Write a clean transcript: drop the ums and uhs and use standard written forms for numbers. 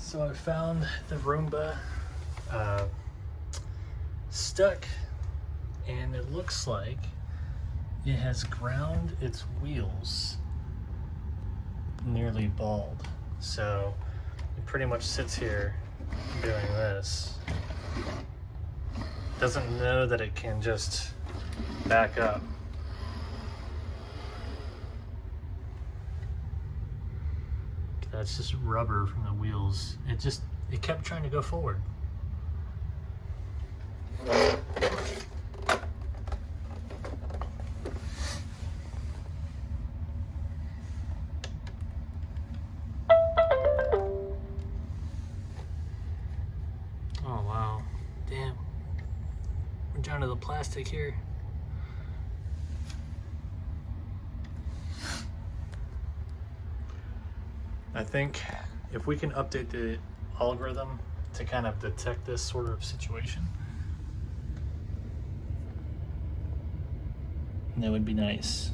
So I found the Roomba stuck, and it looks like it has ground its wheels nearly bald. So it pretty much sits here doing this. Doesn't know that it can just back up. That's just rubber from the wheels. It kept trying to go forward. Oh wow, damn. We're down to the plastic here. I think if we can update the algorithm to kind of detect this sort of situation, that would be nice.